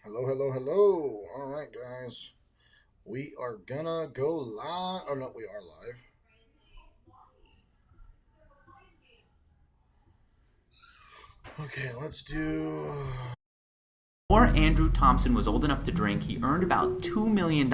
Hello, hello, hello. All right, guys. We are gonna go live. Oh, no, we are live. Okay, let's do. Before Andrew Thompson was old enough to drink, he earned about $2 million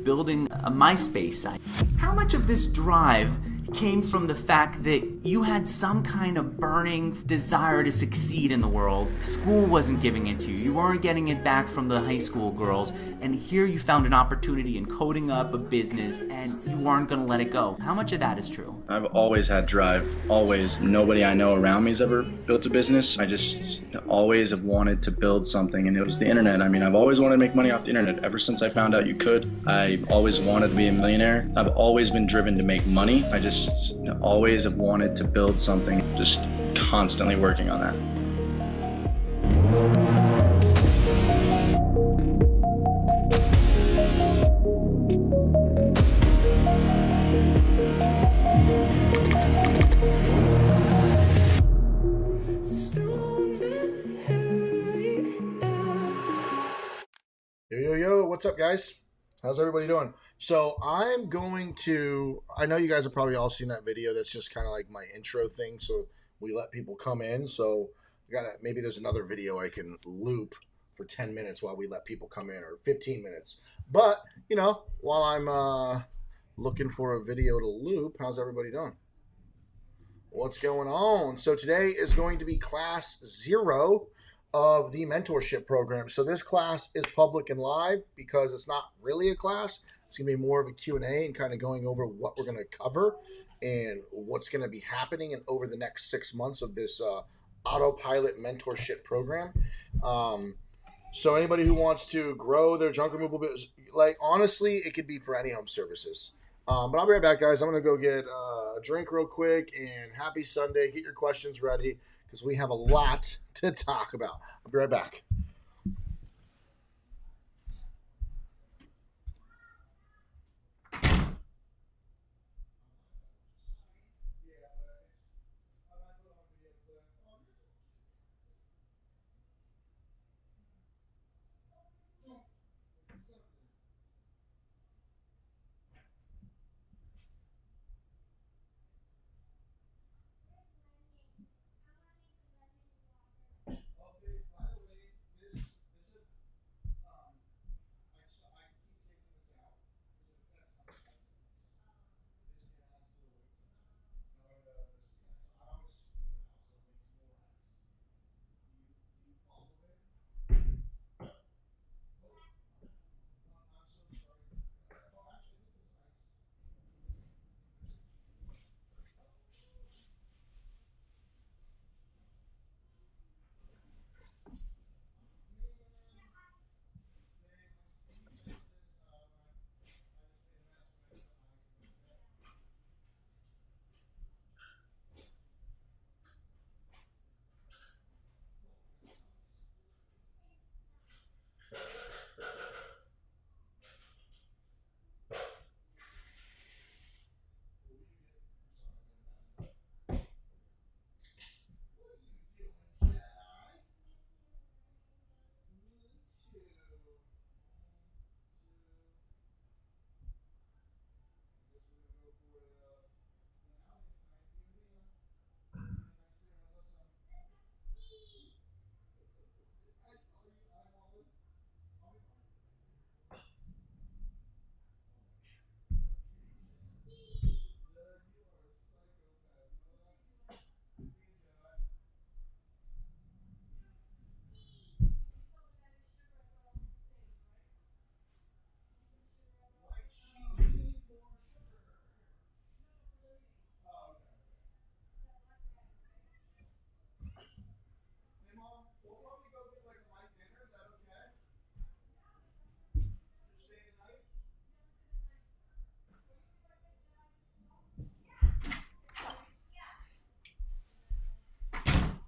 building a MySpace site. How much of this drive came from the fact that you had some kind of burning desire to succeed in the world? School wasn't giving it to you. You weren't getting it back from the high school girls. And here you found an opportunity in coding up a business and you weren't going to let it go. How much of that is true? I've always had drive, always. Nobody I know around me has ever built a business. I just always have wanted to build something, and it was the internet. I mean, I've always wanted to make money off the internet ever since I found out you could. I've always wanted to be a millionaire. I've always been driven to make money. I just always have wanted to build something, just constantly working on that. Yo, what's up, guys? How's everybody doing? So, I'm going to. I know you guys have probably all seen that video. That's just kind of like my intro thing. So, we let people come in. So, maybe there's another video I can loop for 10 minutes while we let people come in, or 15 minutes. But, while I'm looking for a video to loop, how's everybody doing? What's going on? So today is going to be class 0 of the mentorship program. So this class is public and live because it's not really a class. It's going to be more of a Q&A and kind of going over what we're going to cover and what's going to be happening over the next 6 months of this autopilot mentorship program. So anybody who wants to grow their junk removal business, like honestly, it could be for any home services. But I'll be right back, guys. I'm going to go get a drink real quick, and happy Sunday. Get your questions ready because we have a lot to talk about. I'll be right back.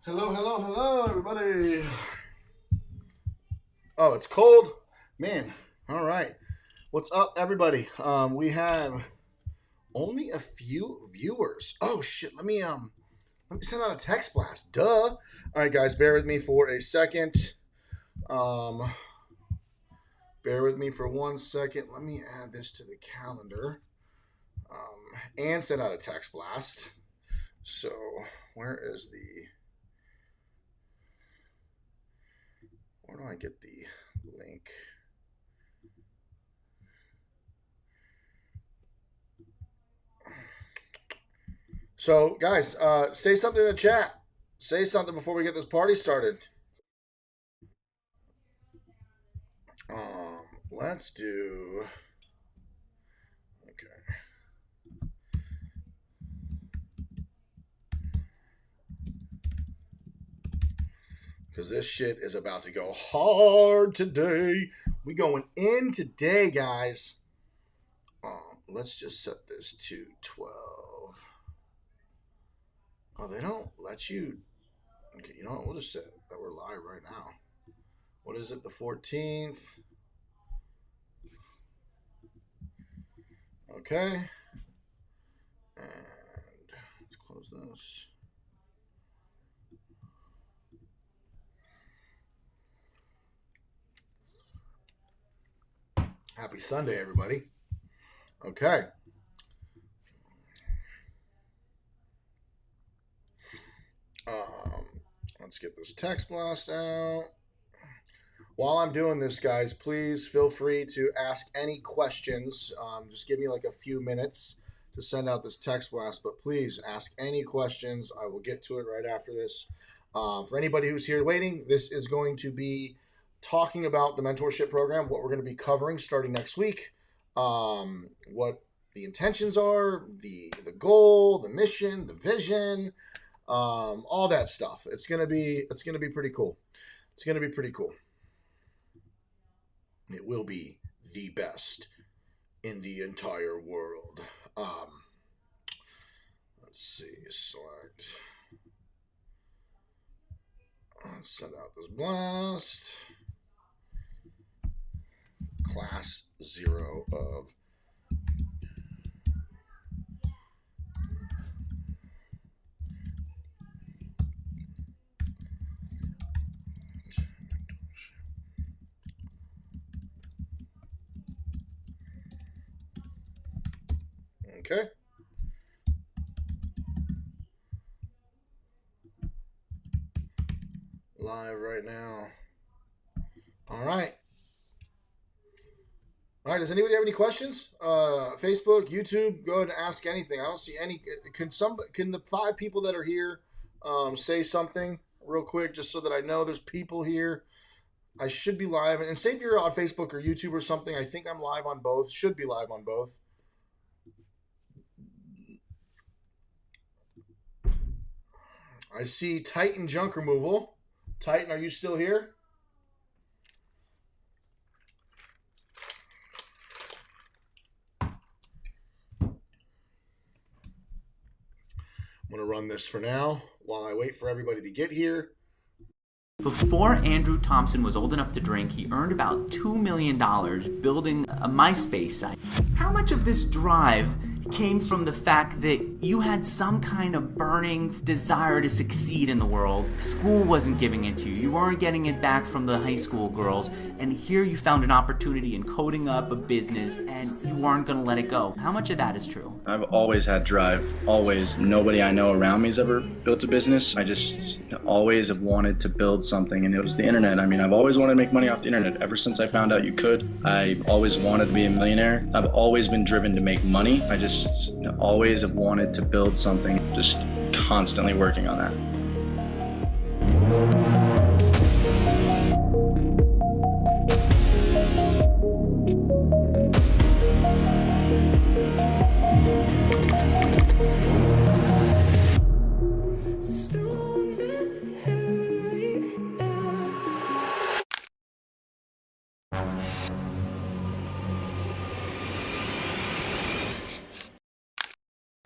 Hello, hello, hello, everybody. Oh, it's cold? Man, all right. What's up, everybody? We have only a few viewers. Oh, shit. Let me send out a text blast. Duh. All right, guys, bear with me for a second. Um, Bear with me for 1 second. Let me add this to the calendar and send out a text blast. So where do I get the link? So guys, say something in the chat. Say something before we get this party started. Let's do. Okay. Because this shit is about to go hard today. We going in today, guys. Let's just set this to 12. Oh, they don't let you. Okay, you know what? We'll just set that we're live right now. What is it? The 14th. Okay. And let's close this. Happy Sunday, everybody. Okay. Let's get this text blast out. While I'm doing this, guys, please feel free to ask any questions. Just give me like a few minutes to send out this text blast, but please ask any questions. I will get to it right after this. For anybody who's here waiting, this is going to be talking about the mentorship program, what we're going to be covering starting next week, what the intentions are, the goal, the mission, the vision, all that stuff. It's gonna be pretty cool. It's gonna be pretty cool. It will be the best in the entire world. Let's see, select. Let's send out this blast. Class 0 of okay. Live right now. All right. All right. Does anybody have any questions? Facebook, YouTube, go ahead and ask anything. I don't see any. Can the 5 people that are here say something real quick, just so that I know there's people here? I should be live. And say if you're on Facebook or YouTube or something, I think I'm live on both. Should be live on both. I see Titan Junk Removal. Titan, are you still here? I'm going to run this for now while I wait for everybody to get here. Before Andrew Thompson was old enough to drink, he earned about $2 million building a MySpace site. How much of this drive came from the fact that you had some kind of burning desire to succeed in the world? School wasn't giving it to you. You weren't getting it back from the high school girls. And here you found an opportunity in coding up a business and you weren't going to let it go. How much of that is true? I've always had drive. Always. Nobody I know around me has ever built a business. I just always have wanted to build something, and it was the internet. I mean, I've always wanted to make money off the internet. Ever since I found out you could, I always wanted to be a millionaire. I've always been driven to make money. I just always have wanted to build something, just constantly working on that.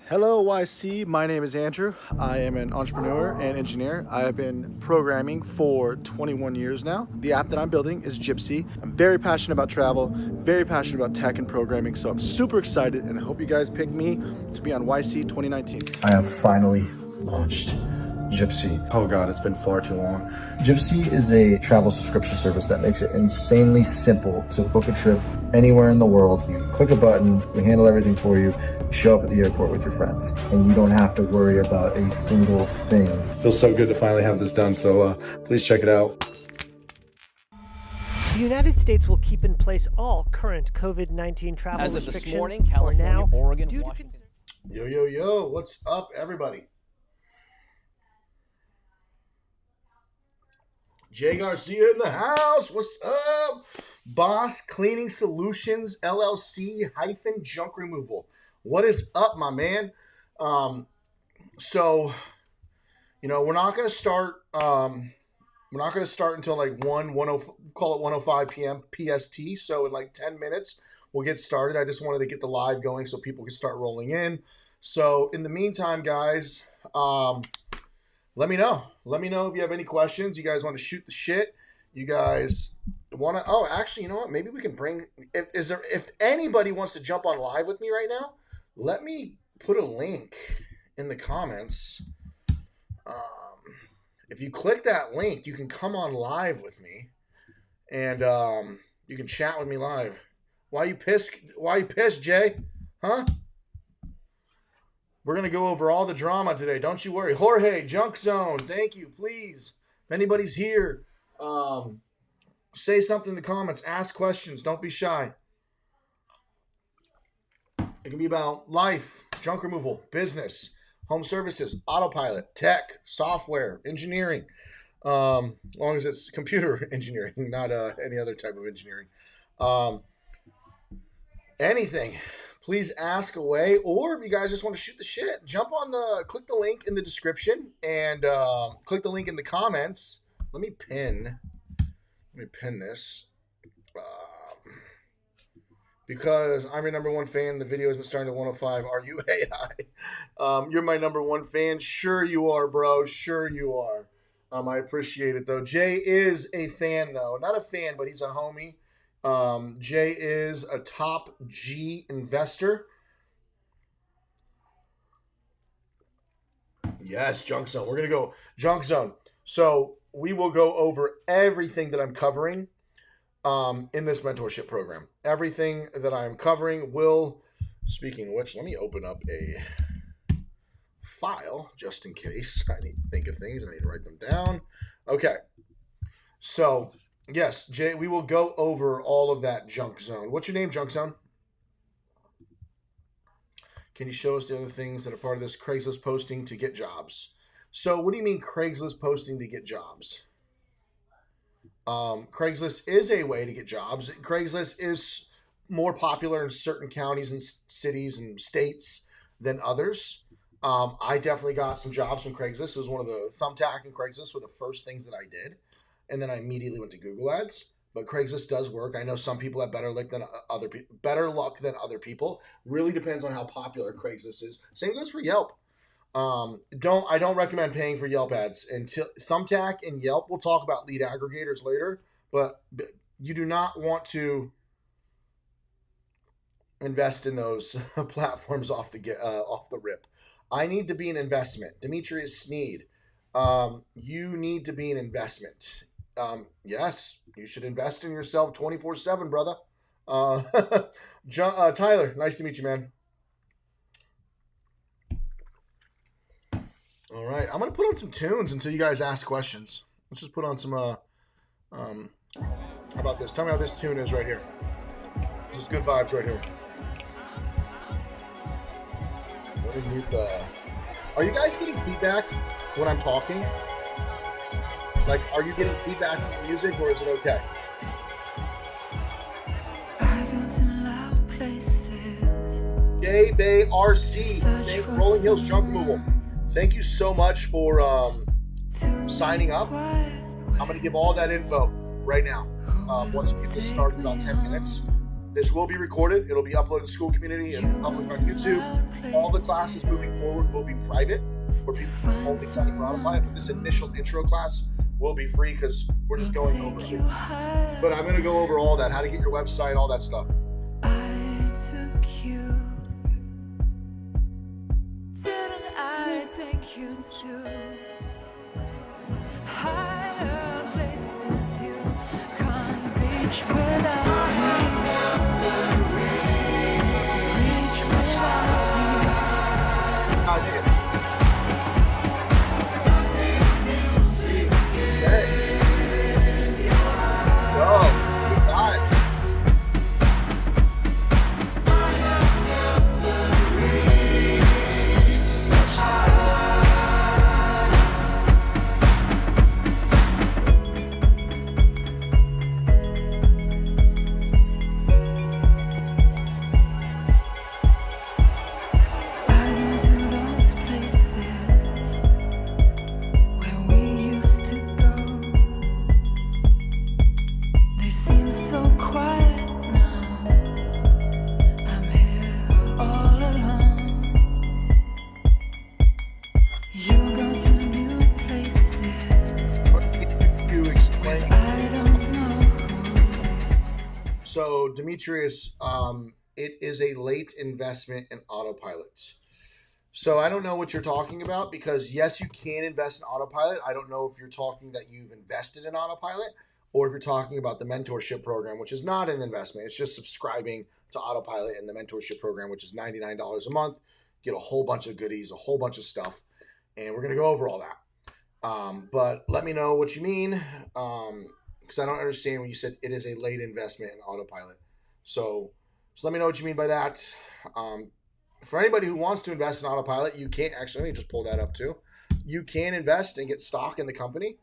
Hello YC, my name is Andrew. I am an entrepreneur and engineer. I have been programming for 21 years now. The app that I'm building is Gypsy. I'm very passionate about travel, very passionate about tech and programming, so I'm super excited, and I hope you guys pick me to be on YC 2019. I have finally launched Gypsy. Oh God, it's been far too long. Gypsy is a travel subscription service that makes it insanely simple to book a trip anywhere in the world. You click a button, we handle everything for you, you show up at the airport with your friends, and you don't have to worry about a single thing. It feels so good to finally have this done, so please check it out. The United States will keep in place all current COVID-19 travel As of restrictions this morning, California, for now, Oregon, due to Washington. Yo, what's up, everybody? Jay Garcia in the house. What's up? Boss Cleaning Solutions, LLC - junk removal. What is up, my man? So, we're not going to start. We're not going to start until like 1:05 p.m. PST. So in like 10 minutes, we'll get started. I just wanted to get the live going so people can start rolling in. So in the meantime, guys, let me know. Let me know if you have any questions. You guys want to shoot the shit. You guys want to? Oh, actually, you know what? Maybe we can bring. If anybody wants to jump on live with me right now, let me put a link in the comments. If you click that link, you can come on live with me, and you can chat with me live. Why you pissed? Why you pissed, Jay? Huh? We're gonna go over all the drama today. Don't you worry. Jorge, Junk Zone. Thank you. Please, if anybody's here, say something in the comments. Ask questions. Don't be shy. It can be about life, junk removal, business, home services, autopilot, tech, software, engineering. As long as it's computer engineering, not any other type of engineering. Anything. Please ask away. Or if you guys just want to shoot the shit, click the link in the description and click the link in the comments. Let me pin this. Because I'm your number one fan. The video isn't starting at 105. Are you AI? You're my number one fan. Sure you are, bro. Sure you are. I appreciate it, though. Jay is a fan, though. Not a fan, but he's a homie. Jay is a top G investor. Yes, Junk Zone. We're going to go Junk Zone. So we will go over everything that I'm covering in this mentorship program. Everything that I'm covering will, speaking of which, let me open up a file just in case I need to think of things. I need to write them down. Okay. So, yes, Jay, we will go over all of that, Junk Zone. What's your name, Junk Zone? Can you show us the other things that are part of this Craigslist posting to get jobs? So what do you mean Craigslist posting to get jobs? Craigslist is a way to get jobs. Craigslist is more popular in certain counties and cities and states than others. I definitely got some jobs from Craigslist. It was one of the Thumbtack and Craigslist were the first things that I did. And then I immediately went to Google Ads. But Craigslist does work. I know some people have better luck than other people. Really depends on how popular Craigslist is. Same goes for Yelp. I don't recommend paying for Yelp ads until Thumbtack and Yelp. We'll talk about lead aggregators later, but you do not want to invest in those platforms off the rip. I need to be an investment. Demetrius Sneed, you need to be an investment. Yes, you should invest in yourself 24/7, brother. Tyler, nice to meet you, man. All right, I'm gonna put on some tunes until you guys ask questions. Let's just put on some. How about this? Tell me how this tune is right here. This is good vibes right here. Let me mute the. Are you guys getting feedback when I'm talking? Like, are you getting feedback from the music, or is it okay? J Bay RC, Rolling Hills Junk Removal. Thank you so much for signing up. I'm going to give all that info right now. Once we get started in about 10 minutes. This will be recorded. It'll be uploaded to the school community and uploaded on YouTube. All the classes moving forward will be private for people only signing for autopilot. But this initial intro class will be free because we're just going over it. But I'm going to go over all that, how to get your website, all that stuff. I took you. Didn't I take you to higher places you can't reach without me. Reach without So, Demetrius, it is a late investment in autopilots. So, I don't know what you're talking about because, yes, you can invest in autopilot. I don't know if you're talking that you've invested in autopilot or if you're talking about the mentorship program, which is not an investment. It's just subscribing to autopilot in the mentorship program, which is $99 a month. Get a whole bunch of goodies, a whole bunch of stuff. And we're going to go over all that. But let me know what you mean. Because I don't understand when you said it is a late investment in autopilot. So let me know what you mean by that. For anybody who wants to invest in autopilot, you can't actually, let me just pull that up too. You can invest and get stock in the company.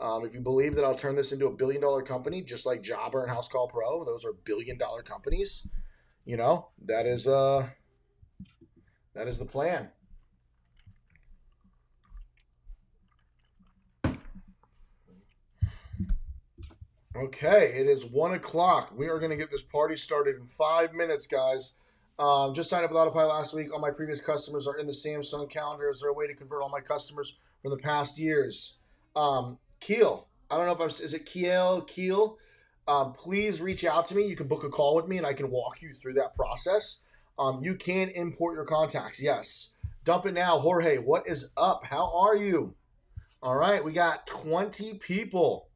If you believe that I'll turn this into a $1 billion company, just like Jobber and House Call Pro, those are $1 billion companies. You know, that is the plan. Okay, it is 1 o'clock. We are going to get this party started in 5 minutes, guys. Just signed up with Autopilot last week. All my previous customers are in the Samsung calendar. Is there a way to convert all my customers from the past years? Keel, I don't know if is it Keel? Please reach out to me. You can book a call with me and I can walk you through that process. You can import your contacts. Yes. Dump it now. Jorge, what is up? How are you? All right, we got 20 people.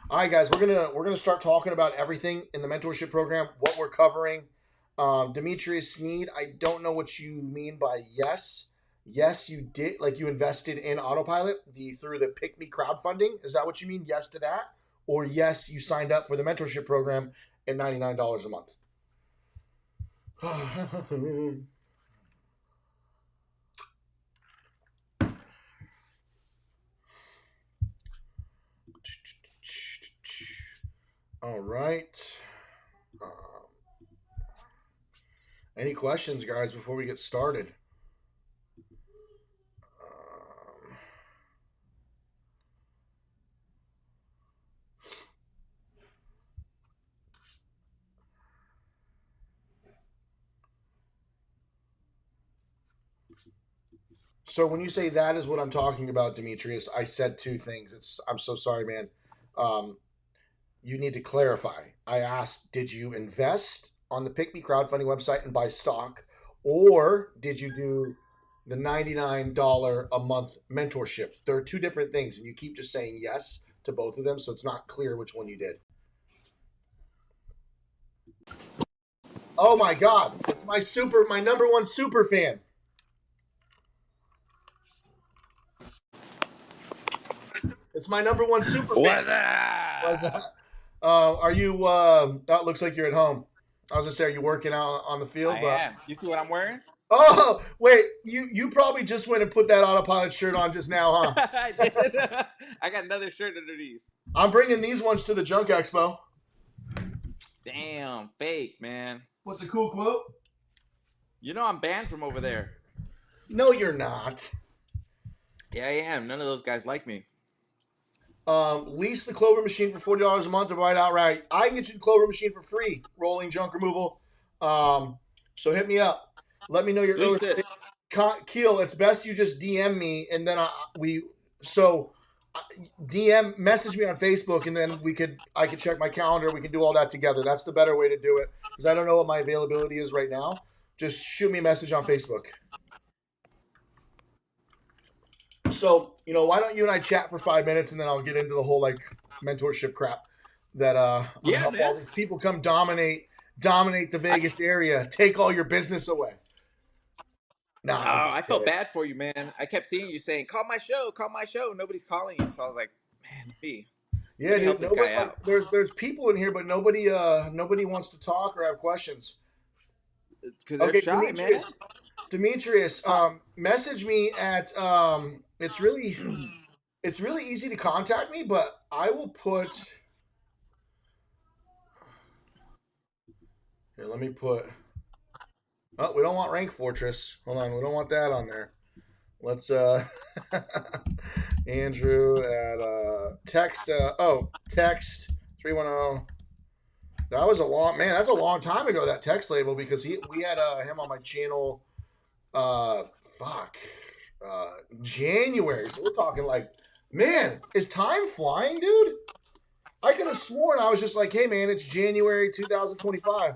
All right, guys, we're gonna start talking about everything in the mentorship program, what we're covering. Demetrius Sneed, I don't know what you mean by yes. Yes, you did, like you invested in Autopilot through the Pick Me crowdfunding. Is that what you mean? Yes to that, or yes, you signed up for the mentorship program at $99 a month. All right. Any questions, guys, before we get started? So when you say that is what I'm talking about, Demetrius, I said two things. I'm so sorry, man. You need to clarify. I asked, did you invest on the Pick Me crowdfunding website and buy stock, or did you do the $99 a month mentorship? There are two different things, and you keep just saying yes to both of them, so it's not clear which one you did. Oh my God, it's my number one super fan. It's my number one super fan. What's that? Are you? That looks like you're at home. I was gonna say, are you working out on the field? I am. You see what I'm wearing? Oh wait, you probably just went and put that Autopilot shirt on just now, huh? I did. I got another shirt underneath. I'm bringing these ones to the Junk Expo. Damn, fake, man. What's a cool quote? You know I'm banned from over there. No, you're not. Yeah, I am. None of those guys like me. Lease the Clover machine for $40 a month or buy it outright. I can get you the Clover machine for free, rolling junk removal. So hit me up. Let me know your early. Keel, it's best you just DM me, and then DM message me on Facebook, and then I could check my calendar. We can do all that together. That's the better way to do it because I don't know what my availability is right now. Just shoot me a message on Facebook. So, why don't you and I chat for 5 minutes, and then I'll get into the whole like mentorship crap that I'm gonna Yeah, help all man. these people come dominate the Vegas area, take all your business away. Oh, Nah, I'm just I felt kidding. bad for you, man. I kept seeing you saying, "Call my show, call my show." Nobody's calling you, so I was like, "Man, let Yeah, me help dude. this Nobody guy like out." there's people in here, but nobody wants to talk or have questions. Because they're Okay, shy, man. Demetrius, Uh, message me at it's really easy to contact me, but I will put here. Let me put. Oh, we don't want Rank Fortress. Hold on, we don't want that on there. Let's Andrew at text text 310. That was a long man. That's a long time ago. That text label because we had him on my channel. Fuck, January. So we're talking like, man, is time flying, dude? I could have sworn I was just like, hey, man, it's January 2025.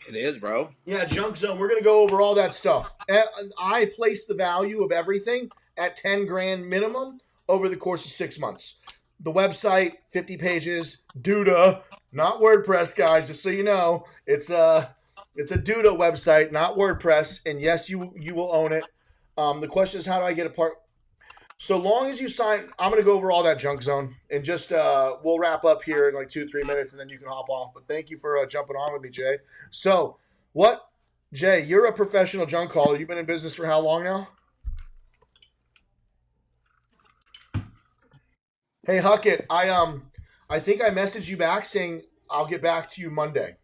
it is, bro. Yeah, Junk Zone. We're gonna go over all that stuff. I place the value of everything at 10 grand minimum over the course of 6 months. The website, 50 pages, Duda, not WordPress, guys. Just so you know, it's a Duda website, not WordPress. And yes, you will own it. The question is, how do I get a part? So long as you sign, I'm going to go over all that, Junk Zone, and just we'll wrap up here in like 2-3 minutes, and then you can hop off. But thank you for jumping on with me, Jay. So, Jay? You're a professional junk caller. You've been in business for how long now? Hey, Huckett, I think I messaged you back saying I'll get back to you Monday.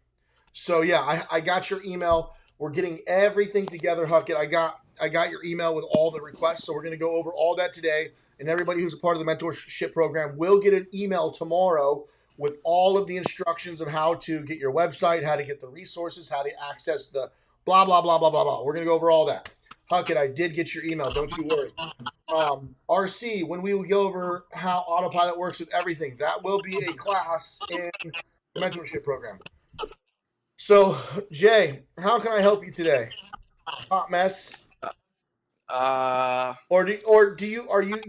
So yeah, I got your email. We're getting everything together, Huckett. I got your email with all the requests, so we're going to go over all that today. And everybody who's a part of the mentorship program will get an email tomorrow with all of the instructions of how to get your website, how to get the resources, how to access the blah blah blah blah blah blah. We're going to go over all that. Huckett, I did get your email. Don't you worry. RC, when we will go over how autopilot works with everything, that will be a class in the mentorship program. So, Jay, how can I help you today? Hot mess. Uh, Or do you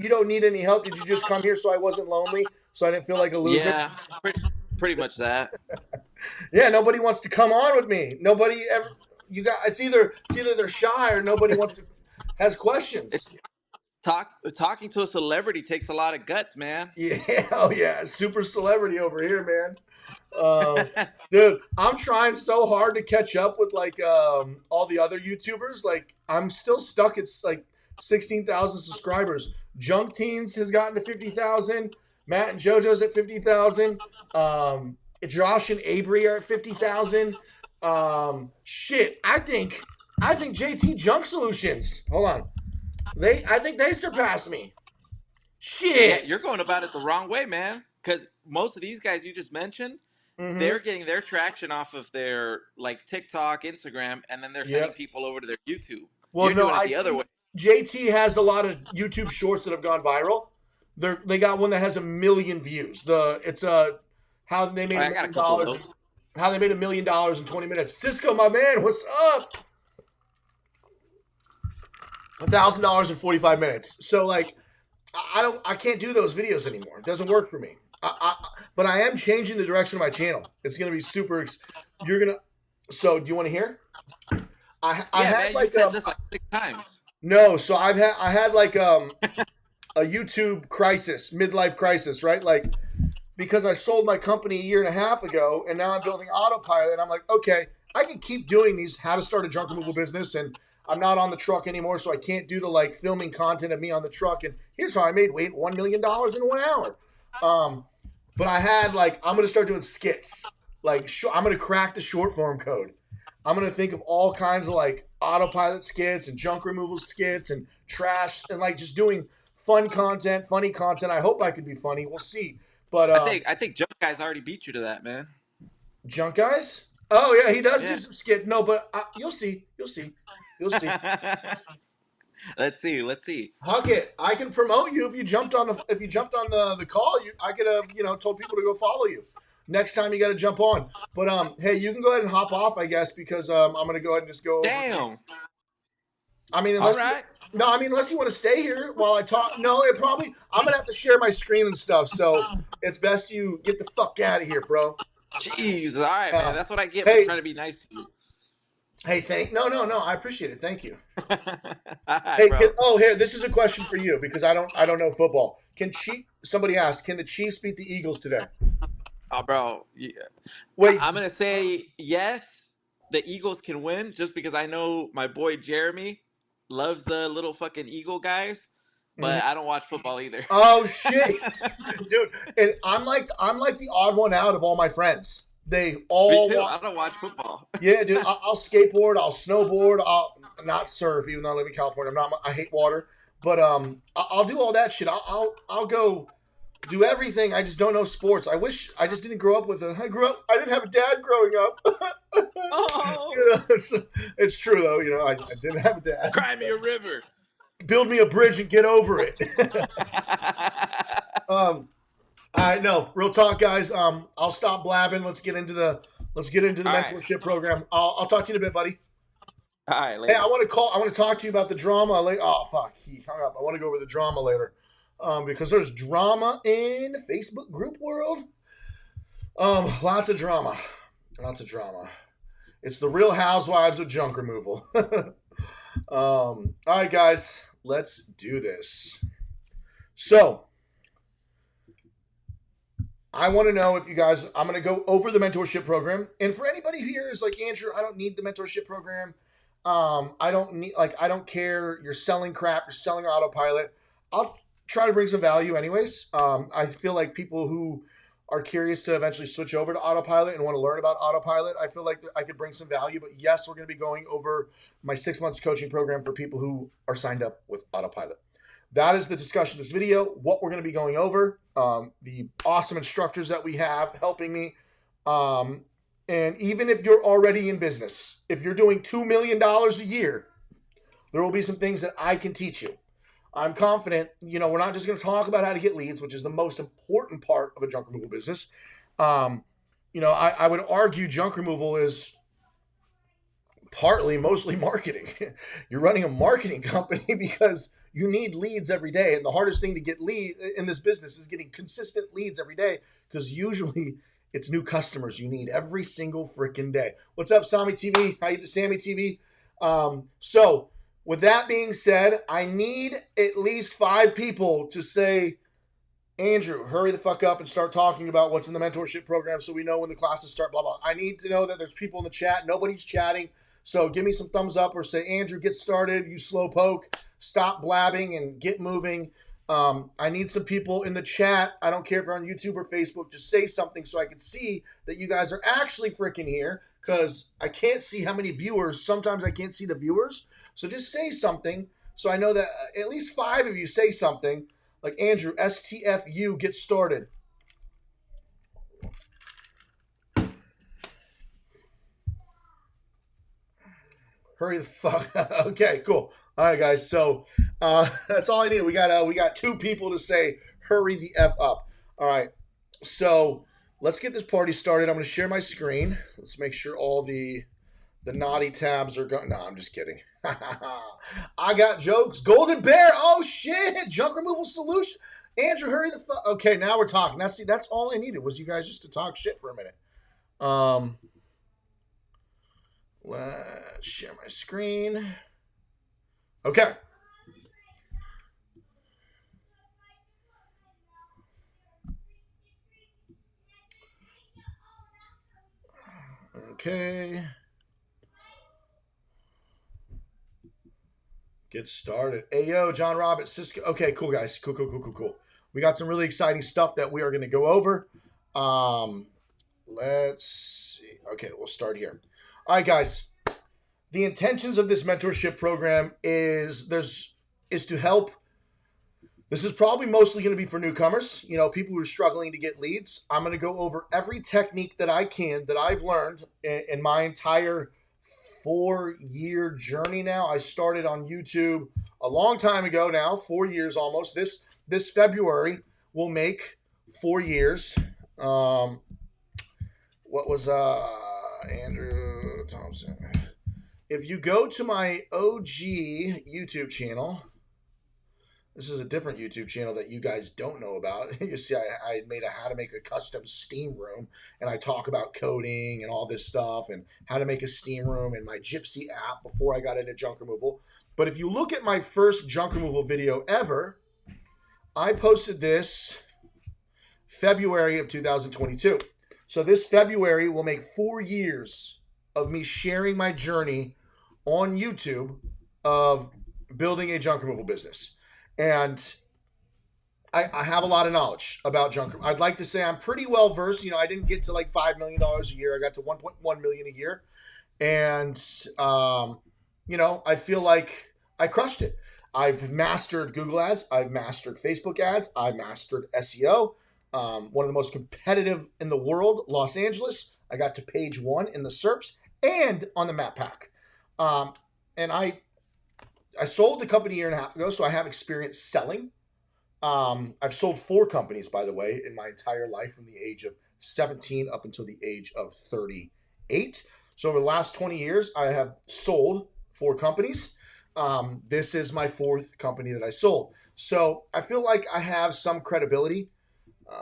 don't need any help? Did you just come here so I wasn't lonely, so I didn't feel like a loser? yeah, pretty much that. Yeah, nobody wants to come on with me. Nobody ever. You got it's either they're shy or nobody wants to has questions. Talking to a celebrity takes a lot of guts, man. Yeah, oh yeah, super celebrity over here, man. Dude, I'm trying so hard to catch up with like all the other YouTubers. Like, I'm still stuck at like 16,000 subscribers. Junk Teens has gotten to 50,000. Matt and JoJo's at 50,000. Josh and Avery are at 50,000. Shit, I think JT Junk Solutions. Hold on, I think they surpassed me. Yeah, Shit. you're going about it the wrong way, man. Because most of these guys you just mentioned, Mm-hmm. they're getting their traction off of their like TikTok, Instagram, and then they're sending Yep. people over to their YouTube. Well, You're no, doing it I the other see way. JT has a lot of YouTube shorts that have gone viral. They got one that has 1 million views. It's how they made Oh, a I got a million couple of dollars. those. How they made $1 million in 20 minutes. Cisco, my man, what's up? $1,000 in 45 minutes. So like, I can't do those videos anymore. It doesn't work for me. But I am changing the direction of my channel. It's gonna be super. You're gonna. So do you want to hear? I Yeah, had man, you like said this like 6 times. no. So I had like a YouTube crisis, midlife crisis, right? Like, because I sold my company a year and a half ago, and now I'm building autopilot. I'm like, okay, I can keep doing these how to start a junk removal business, and I'm not on the truck anymore, so I can't do the like filming content of me on the truck. And here's how I made $1 million in 1 hour. But I had like, I'm gonna start doing skits. Like, I'm gonna crack the short form code. I'm gonna think of all kinds of like autopilot skits and junk removal skits and trash and like just doing fun content, funny content. I hope I could be funny. We'll see. But I think Jump Guy's already beat you to that, man. junk guys. Oh yeah, he does do Yeah. some skit. No, but you'll see. You'll see. You'll see. Let's see. Let's see. Huckett, I can promote you if you jumped on the call. I could have told people to go follow you. Next time you got to jump on. But hey, you can go ahead and hop off, I guess, because I'm gonna go ahead and just go. Damn. I mean, All right. No, I mean, unless you want to stay here while I talk. No, it probably. I'm gonna have to share my screen and stuff, so it's best you get the fuck out of here, bro. Jeez, all right, man. That's what I get for Hey, trying to be nice to you. hey, no. I appreciate it. Thank you. All right, Hey, bro. here. This is a question for you because I don't know football. Somebody asked, can the Chiefs beat the Eagles today? Oh, bro. Yeah. Wait. I'm gonna say yes. The Eagles can win just because I know my boy Jeremy loves the little fucking Eagle guys, Mhm. but I don't watch football either. Oh shit, dude! And I'm like the odd one out of all my friends. They Me all too. want. I don't watch football. Yeah, dude. I'll skateboard. I'll snowboard. I'll not surf, even though I live in California. I hate water, but I'll do all that shit. I'll go do everything. I just don't know sports. I wish I just didn't grow up with a. I didn't have a dad growing up. Oh, You know, it's true though. You know, I didn't have a dad. cry me a river. Build me a bridge and get over it. I know. Real talk, guys. I'll stop blabbing. Let's get into the All right. mentorship program. I'll talk to you in a bit, buddy. All right, Hey, later. I want to talk to you about the drama. Oh fuck, he hung up. I want to go over the drama later, because there's drama in the Facebook group world. Lots of drama. It's the Real Housewives of junk removal. All right, guys, let's do this. So, I want to know if you guys, I'm going to go over the mentorship program. And for anybody here is like, Andrew, I don't need the mentorship program. I don't care. You're selling crap. You're selling autopilot. I'll try to bring some value anyways. I feel like people who are curious to eventually switch over to autopilot and want to learn about autopilot, I feel like I could bring some value. But yes, we're going to be going over my 6 months coaching program for people who are signed up with autopilot. That is the discussion of this video, what we're going to be going over, the awesome instructors that we have helping me. And even if you're already in business, if you're doing $2 million a year, there will be some things that I can teach you. I'm confident, we're not just going to talk about how to get leads, which is the most important part of a junk removal business. I would argue junk removal is mostly marketing. You're running a marketing company because you need leads every day. And the hardest thing to get lead in this business is getting consistent leads every day, because usually it's new customers you need every single freaking day. What's up, Sammy TV? How you doing, Sammy TV? So with that being said, I need at least 5 people to say, Andrew, hurry the fuck up and start talking about what's in the mentorship program so we know when the classes start, blah, blah. I need to know that there's people in the chat. Nobody's chatting. So give me some thumbs up or say, Andrew, get started. You slow poke. Stop blabbing and get moving. I need some people in the chat. I don't care if you're on YouTube or Facebook. Just say something so I can see that you guys are actually freaking here, because I can't see how many viewers. Sometimes I can't see the viewers. So just say something so I know that at least 5 of you say something. Like Andrew, STFU, get started. Hurry the fuck. Okay, cool. All right, guys. So that's all I need. We got 2 people to say hurry the F up. All right. So let's get this party started. I'm going to share my screen. Let's make sure all the naughty tabs are going. No, I'm just kidding. I got jokes. Golden Bear. Oh shit. Junk removal solution. Andrew, hurry the fuck. Okay, now we're talking. That's all I needed was you guys just to talk shit for a minute. Let's share my screen. Okay. Okay. Get started. Ayo, John Roberts, Cisco. Okay, cool, guys. Cool. We got some really exciting stuff that we are going to go over. Let's see. Okay, we'll start here. All right, guys. The intentions of this mentorship program is to help. This is probably mostly going to be for newcomers, people who are struggling to get leads. I'm going to go over every technique that I can, that I've learned in my entire 4-year journey now. I started on YouTube a long time ago now, 4 years almost. This February will make 4 years. What was Andrew Thompson? if you go to my OG YouTube channel, this is a different YouTube channel that you guys don't know about. You see, I made a how to make a custom steam room, and I talk about coding and all this stuff and how to make a steam room and my Gypsy app before I got into junk removal. But if you look at my first junk removal video ever, I posted this February of 2022. So this February will make 4 years of me sharing my journey on YouTube of building a junk removal business. And I have a lot of knowledge about junk. I'd like to say I'm pretty well versed. You know, I didn't get to like $5 million a year. I got to 1.1 million a year. And, you know, I feel like I crushed it. I've mastered Google ads. I've mastered Facebook ads. I've mastered SEO. One of the most competitive in the world, Los Angeles. I got to page 1 in the SERPs and on the map pack. And I sold the company a year and a half ago, so I have experience selling. I've sold 4 companies, by the way, in my entire life from the age of 17 up until the age of 38. So over the last 20 years, I have sold 4 companies. This is my 4th company that I sold. So I feel like I have some credibility.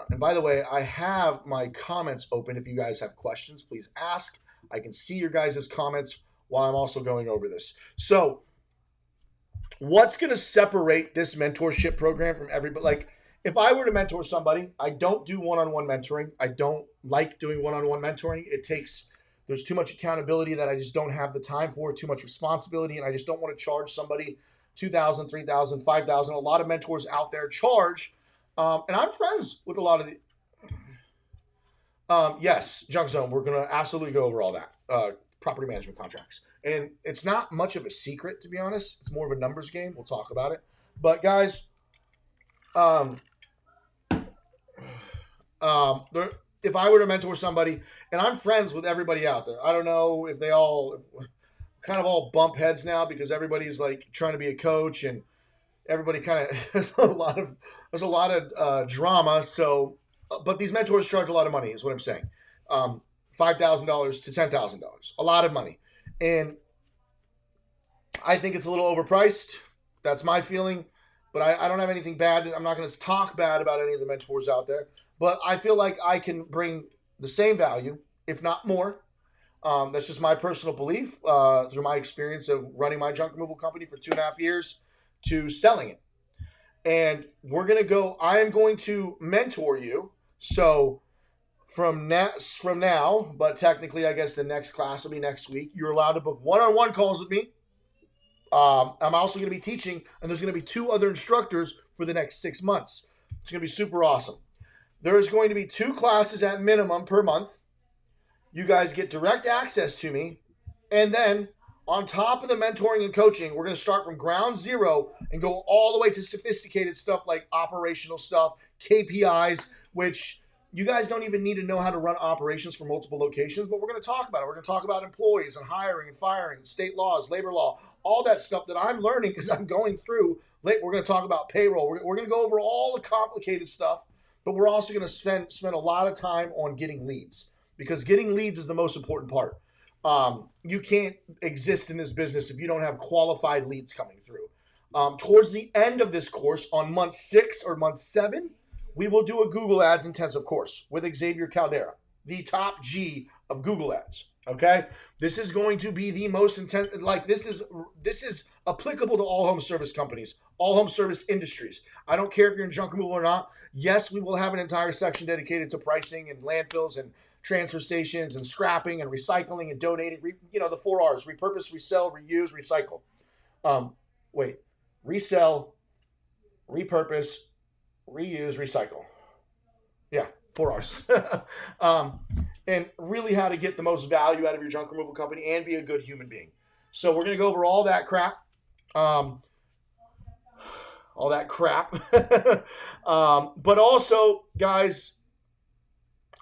And by the way, I have my comments open. If you guys have questions, please ask. I can see your guys' comments while I'm also going over this. So what's going to separate this mentorship program from everybody? Like, if I were to mentor somebody, I don't do one-on-one mentoring. I don't like doing one-on-one mentoring. There's too much accountability that I just don't have the time for, too much responsibility, and I just don't want to charge somebody $2,000, $3,000, $5,000. A lot of mentors out there charge, and I'm friends with a lot of the. Yes, Junk Zone, we're going to absolutely go over all that. Property management contracts. And it's not much of a secret, to be honest. It's more of a numbers game. We'll talk about it. But guys, if I were to mentor somebody, and I'm friends with everybody out there, I don't know if they all kind of all bump heads now because everybody's like trying to be a coach, and everybody kind of there's a lot of drama. So, but these mentors charge a lot of money, is what I'm saying. $5,000 to $10,000, a lot of money. And I think it's a little overpriced. That's my feeling. But I don't have anything bad. I'm not going to talk bad about any of the mentors out there. But I feel like I can bring the same value, if not more. That's just my personal belief through my experience of running my junk removal company for 2.5 years to selling it. And I am going to mentor you. So from now, but technically, I guess the next class will be next week. You're allowed to book one-on-one calls with me. I'm also going to be teaching, and there's going to be 2 other instructors for the next 6 months. It's going to be super awesome. There is going to be 2 classes at minimum per month. You guys get direct access to me, and then on top of the mentoring and coaching, we're going to start from ground zero and go all the way to sophisticated stuff like operational stuff, KPIs, which you guys don't even need to know how to run operations for multiple locations, but we're going to talk about it. We're going to talk about employees and hiring and firing, state laws, labor law, all that stuff that I'm learning because I'm going through. We're going to talk about payroll. We're going to go over all the complicated stuff, but we're also going to spend a lot of time on getting leads because getting leads is the most important part. You can't exist in this business if you don't have qualified leads coming through. Towards the end of this course, on month 6 or month 7, we will do a Google Ads intensive course with Xavier Caldera, the top G of Google Ads. Okay, this is going to be the most intense. Like this is applicable to all home service companies, all home service industries. I don't care if you're in junk removal or not. Yes, we will have an entire section dedicated to pricing and landfills and transfer stations and scrapping and recycling and donating. The 4 R's: repurpose, resell, reuse, recycle. Resell, repurpose, reuse, recycle. Yeah, 4 R's. And really how to get the most value out of your junk removal company and be a good human being. So we're going to go over all that crap. But also, guys,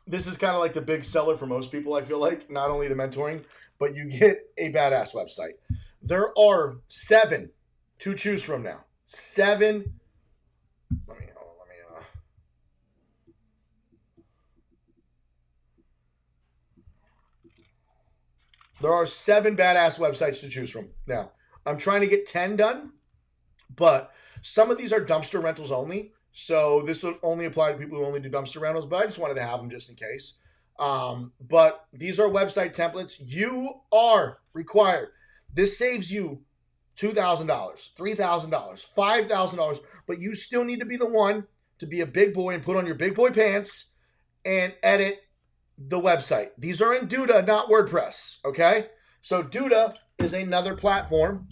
this is kind of like the big seller for most people, I feel like. Not only the mentoring, but you get a badass website. There are 7 to choose from now. 7. There are 7 badass websites to choose from. Now, I'm trying to get 10 done, but some of these are dumpster rentals only. So this will only apply to people who only do dumpster rentals, but I just wanted to have them just in case. But these are website templates. You are required. This saves you $2,000, $3,000, $5,000, but you still need to be the one to be a big boy and put on your big boy pants and edit the website. These are in Duda, not WordPress, okay? So Duda is another platform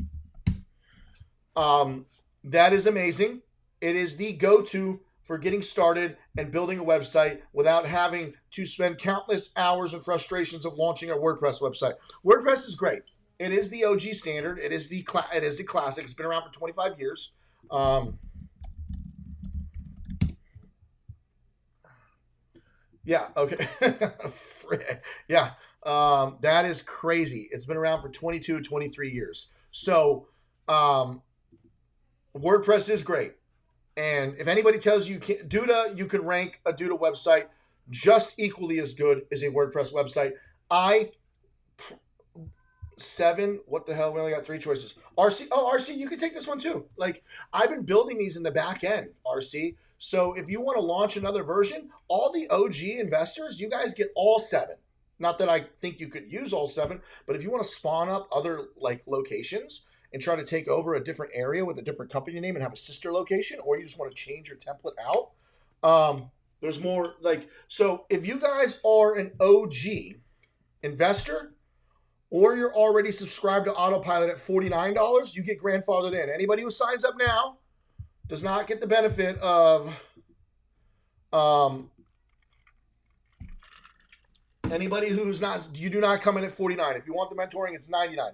that is amazing. It is the go-to for getting started and building a website without having to spend countless hours and frustrations of launching a WordPress website. WordPress is great. It is the OG standard. It is the classic. It's been around for 25 years. Yeah, okay. Yeah, that is crazy. It's been around for 22, 23 years. So WordPress is great. And if anybody tells you can't, Duda, you could rank a Duda website just equally as good as a WordPress website. What the hell? We only got 3 choices. RC. Oh, RC, you can take this one too. Like, I've been building these in the back end, RC. So if you want to launch another version, all the OG investors, you guys get all 7. Not that I think you could use all 7, but if you want to spawn up other like locations and try to take over a different area with a different company name and have a sister location, or you just want to change your template out, there's more like, so if you guys are an OG investor or you're already subscribed to Autopilot at $49, you get grandfathered in. Anybody who signs up now does not get the benefit of anybody who's not, you do not come in at 49. If you want the mentoring, it's 99.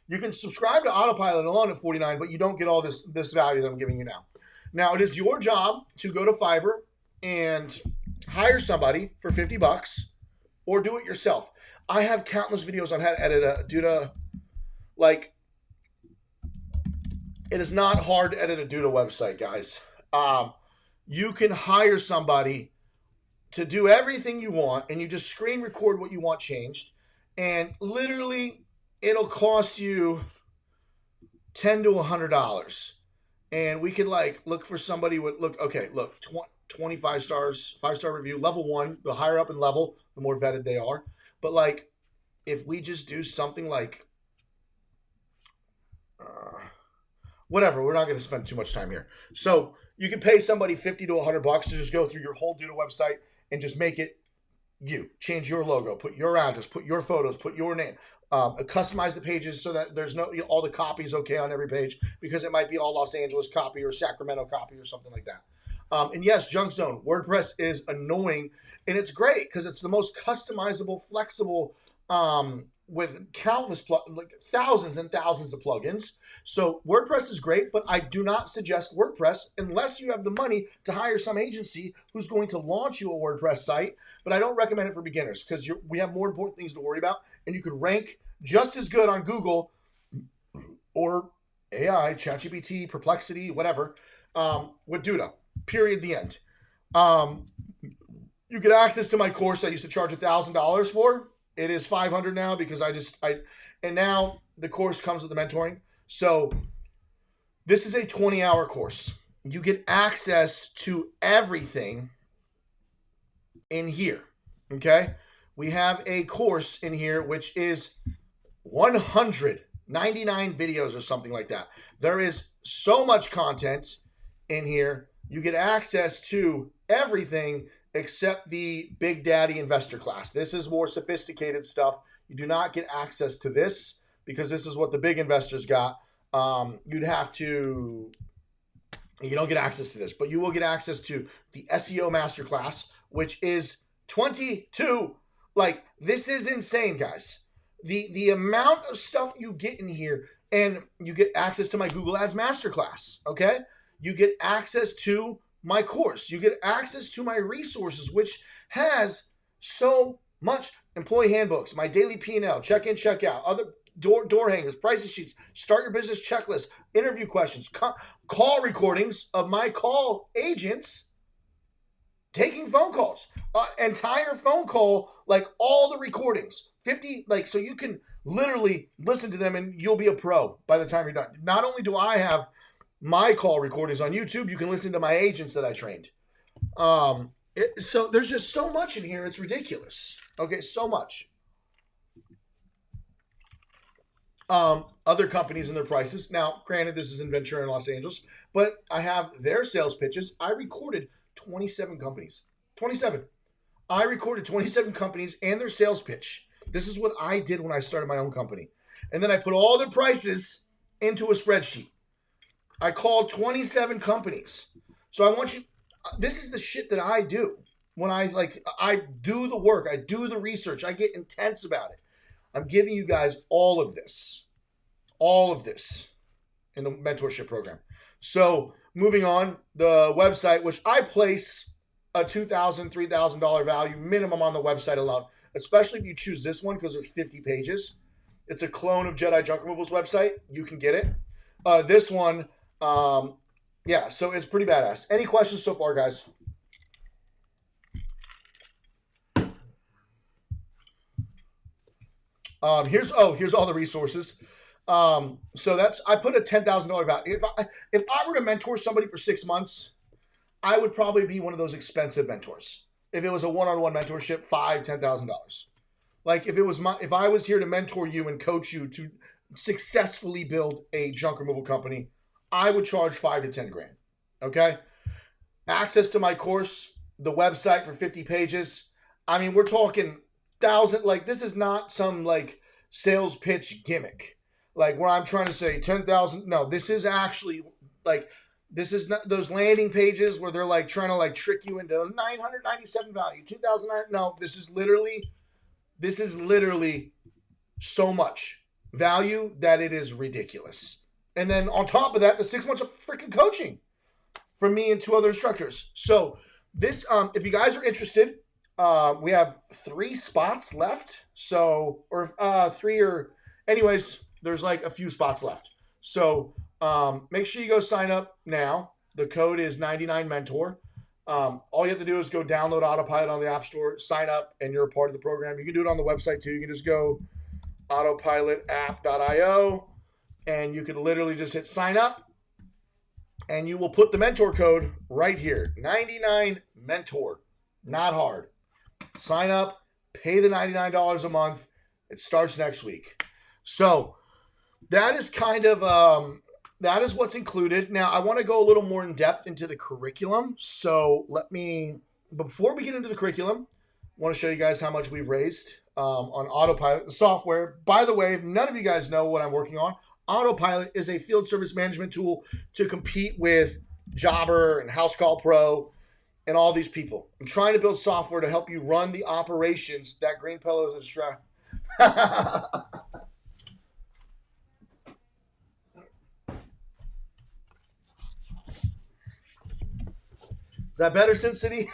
You can subscribe to Autopilot alone at 49, but you don't get all this value that I'm giving you now. Now, it is your job to go to Fiverr and hire somebody for $50 or do it yourself. I have countless videos on how to edit a Duda. Like, it is not hard to edit a Duda website, guys. You can hire somebody to do everything you want, and you just screen record what you want changed, and literally it'll cost you $10 to $100. And we could like look for somebody with look 25 stars, 5-star review, level 1. The higher up in level, the more vetted they are. But like, if we just do something like whatever, we're not going to spend too much time here. So you can pay somebody $50 to $100 to just go through your whole Duda website and just make it you. Change your logo, put your address, put your photos, put your name. Customize the pages so that there's no, all the copies okay on every page, because it might be all Los Angeles copy or Sacramento copy or something like that. And yes, Junk Zone, WordPress is annoying, and it's great because it's the most customizable, flexible, with countless, like thousands and thousands of plugins. So WordPress is great, but I do not suggest WordPress unless you have the money to hire some agency who's going to launch you a WordPress site. But I don't recommend it for beginners because we have more important things to worry about, and you could rank just as good on Google or AI, ChatGPT, Perplexity, whatever, with Duda. Period. The end. You get access to my course I used to charge $1,000 for. It is $500 now because and now the course comes with the mentoring. So this is a 20-hour course. You get access to everything in here. Okay. We have a course in here, which is 199 videos or something like that. There is so much content in here. You get access to everything except the Big Daddy investor class. This is more sophisticated stuff. You do not get access to this because this is what the big investors got. You don't get access to this, but you will get access to the SEO masterclass, which is 22. Like, this is insane, guys. The amount of stuff you get in here, and you get access to my Google Ads masterclass, okay? You get access to my course. You get access to my resources, which has so much. Employee handbooks, my daily P&L, check in, check out, other door hangers, pricing sheets, start your business checklist, interview questions, call recordings of my call agents, taking phone calls, entire phone call, like all the recordings, 50, like, so you can literally listen to them and you'll be a pro by the time you're done. Not only do I have my call recordings on YouTube, you can listen to my agents that I trained. So there's just so much in here. It's ridiculous. Okay. So much. Other companies and their prices. Now, granted, this is in Ventura in Los Angeles, but I have their sales pitches. I recorded 27 companies. 27. I recorded 27 companies and their sales pitch. This is what I did when I started my own company. And then I put all their prices into a spreadsheet. I called 27 companies. So I want you, this is the shit that I do. When I do the work, I do the research, I get intense about it. I'm giving you guys all of this in the mentorship program. So moving on, the website, which I place a $2,000, $3,000 value minimum on the website alone, especially if you choose this one because it's 50 pages. It's a clone of Jedi Junk Removal's website. You can get it. This one, yeah, so it's pretty badass. Any questions so far, guys? Here's all the resources. So I put a $10,000 value. If I were to mentor somebody for 6 months, I would probably be one of those expensive mentors. If it was a one-on-one mentorship, $5,000-$10,000. Like if I was here to mentor you and coach you to successfully build a junk removal company, I would charge $5,000 to $10,000. Okay. Access to my course, the website for 50 pages. I mean, we're talking thousand. Like this is not some like sales pitch gimmick. Like where I'm trying to say 10,000. No, this is actually like, this is not those landing pages where they're like trying to like trick you into 997 value, 2009. No, this is literally so much value that it is ridiculous. And then on top of that, the 6 months of freaking coaching from me and 2 other instructors. So this, if you guys are interested, we have 3 spots left. So, or 3 or anyways, there's like a few spots left. So make sure you go sign up now. The code is 99mentor. All you have to do is go download Autopilot on the App Store, sign up, and you're a part of the program. You can do it on the website too. You can just go autopilotapp.io, and you can literally just hit sign up, and you will put the mentor code right here, 99mentor. Not hard. Sign up, pay the $99 a month. It starts next week. So that is kind of that is what's included. Now I want to go a little more in depth into the curriculum. So before we get into the curriculum, I want to show you guys how much we've raised on Autopilot, the software. By the way, if none of you guys know what I'm working on, Autopilot is a field service management tool to compete with Jobber and House Call Pro and all these people. I'm trying to build software to help you run the operations. That green pillow is a distraction. Is that better, Sin City?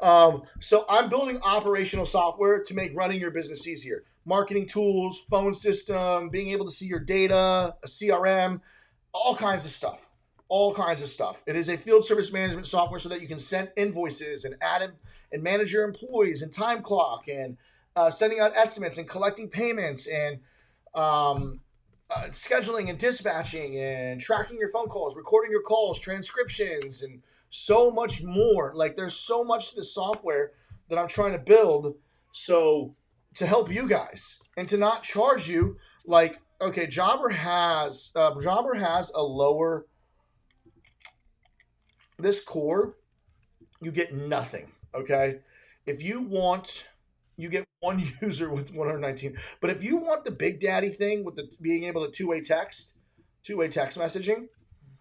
So I'm building operational software to make running your business easier. Marketing tools, phone system, being able to see your data, a CRM, all kinds of stuff. All kinds of stuff. It is a field service management software so that you can send invoices and add in and manage your employees and time clock and sending out estimates and collecting payments and scheduling and dispatching and tracking your phone calls, recording your calls, transcriptions, and so much more. Like there's so much to the software that I'm trying to build so to help you guys and to not charge you. Like, okay, Jobber has a lower, this core, you get nothing. Okay. If you want, you get one user with 119. But if you want the Big Daddy thing with the being able to two-way text messaging,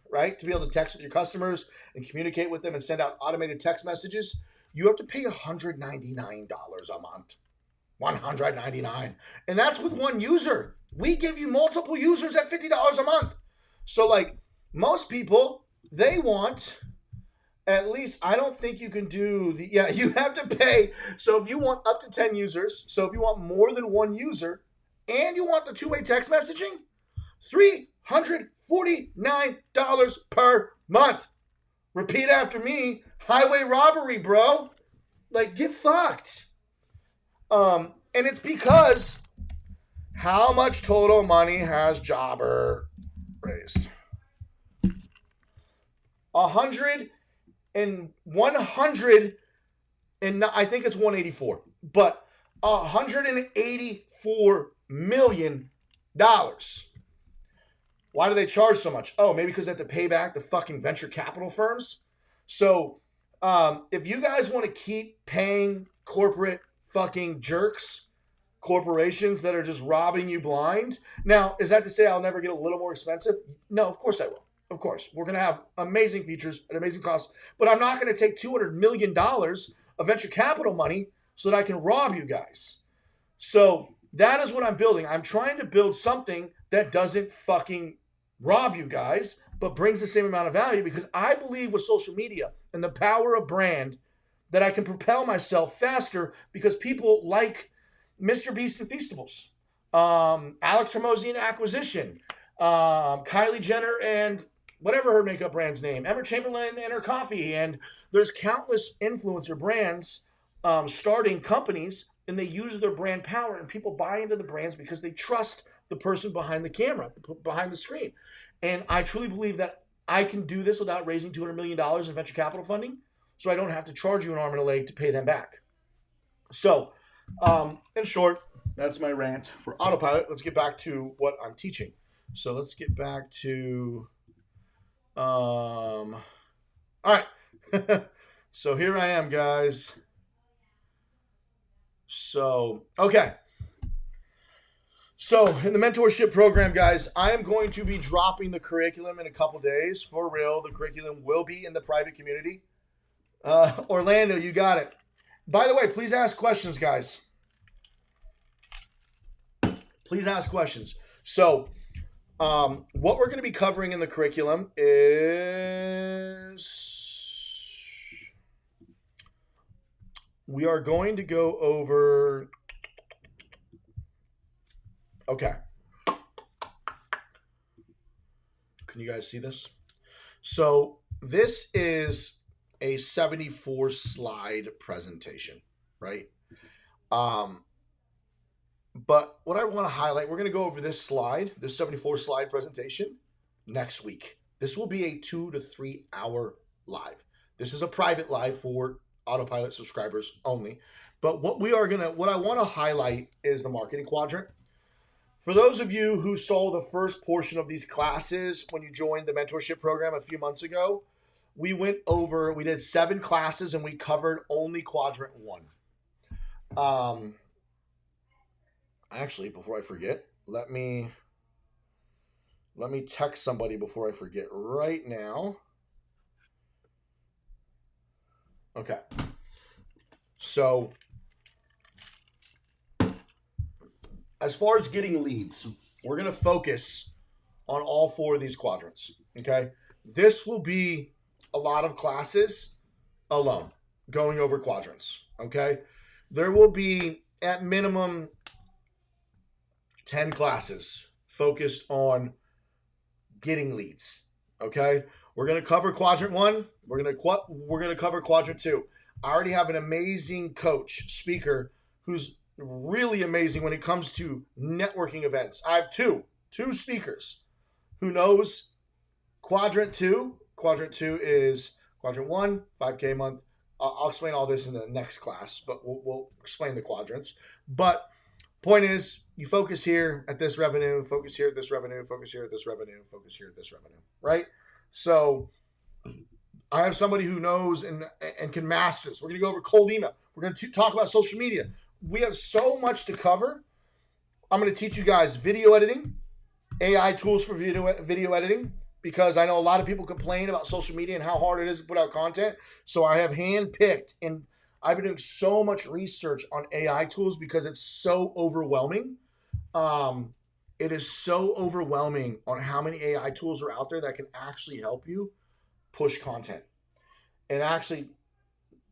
right? To be able to text with your customers and communicate with them and send out automated text messages, you have to pay $199 a month. $199. And that's with one user. We give you multiple users at $50 a month. So like most people, they want at least, I don't think you can do you have to pay. So if you want up to 10 users, so if you want more than one user and you want the two-way text messaging, $349 per month. Repeat after me, Highway robbery, bro. Like, get fucked. And it's because how much total money has Jobber raised? 100 and 100 and I think it's 184, but $184 million. Why do they charge so much? Oh, maybe because they have to pay back the fucking venture capital firms. So if you guys want to keep paying corporate fucking jerks, corporations that are just robbing you blind. Now, is that to say I'll never get a little more expensive? No, of course I will. Of course. We're going to have amazing features at amazing costs, but I'm not going to take $200 million of venture capital money so that I can rob you guys. So that is what I'm building. I'm trying to build something that doesn't fucking rob you guys, but brings the same amount of value, because I believe with social media and the power of brand that I can propel myself faster, because people like Mr. Beast and Feastables, Alex Hermosi Acquisition, Kylie Jenner and whatever her makeup brand's name, Emma Chamberlain and her coffee, and there's countless influencer brands starting companies, and they use their brand power, and people buy into the brands because they trust the person behind the camera, behind the screen. And I truly believe that I can do this without raising $200 million in venture capital funding, so I don't have to charge you an arm and a leg to pay them back. So, in short, that's my rant for Autopilot. Let's get back to what I'm teaching. So let's get back to, all right. So here I am, guys. So, okay. So in the mentorship program, guys, I am going to be dropping the curriculum in a couple days. For real, the curriculum will be in the private community. Orlando, you got it. By the way, please ask questions, guys. Please ask questions. So, what we're going to be covering in the curriculum is we are going to go over. Okay. Can you guys see this? So, this is a 74 slide presentation, right? But what I want to highlight, we're going to go over this slide, this 74 slide presentation next week. This will be a 2 to 3 hour live. This is a private live for Autopilot subscribers only. But what I want to highlight is the marketing quadrant. For those of you who saw the first portion of these classes when you joined the mentorship program a few months ago, we did 7 classes and we covered only quadrant 1. Actually, before I forget, let me text somebody before I forget right now. Okay. So, as far as getting leads, we're going to focus on all 4 of these quadrants, okay? This will be a lot of classes alone, going over quadrants, okay? There will be, at minimum, 10 classes focused on getting leads, okay? We're going to cover quadrant 1. We're going to cover quadrant 2. I already have an amazing coach, speaker, who's really amazing when it comes to networking events. I have two speakers who knows quadrant 2. Quadrant 2 is quadrant 1, 5K a month. I'll explain all this in the next class, but we'll explain the quadrants. But point is, you focus here at this revenue, focus here at this revenue, focus here at this revenue, focus here at this revenue, right? So I have somebody who knows and can master this. We're going to go over cold email. We're going to talk about social media. We have so much to cover. I'm going to teach you guys video editing, AI tools for video editing, because I know a lot of people complain about social media and how hard it is to put out content. So I have handpicked, and I've been doing so much research on AI tools because it's so overwhelming. It is so overwhelming on how many AI tools are out there that can actually help you push content and actually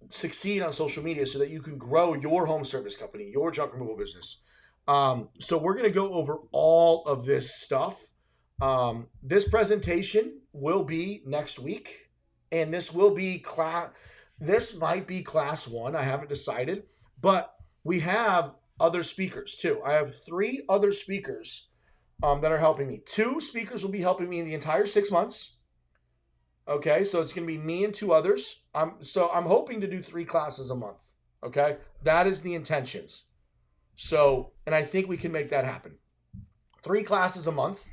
succeed on social media so that you can grow your home service company, your junk removal business. So we're going to go over all of this stuff. This presentation will be next week, and this will be This might be class 1. I haven't decided, but we have other speakers too. I have 3 other speakers that are helping me. 2 speakers will be helping me in the entire 6 months. Okay, so it's going to be me and 2 others. I'm hoping to do 3 classes a month. Okay, that is the intentions. So, and I think we can make that happen. 3 classes a month,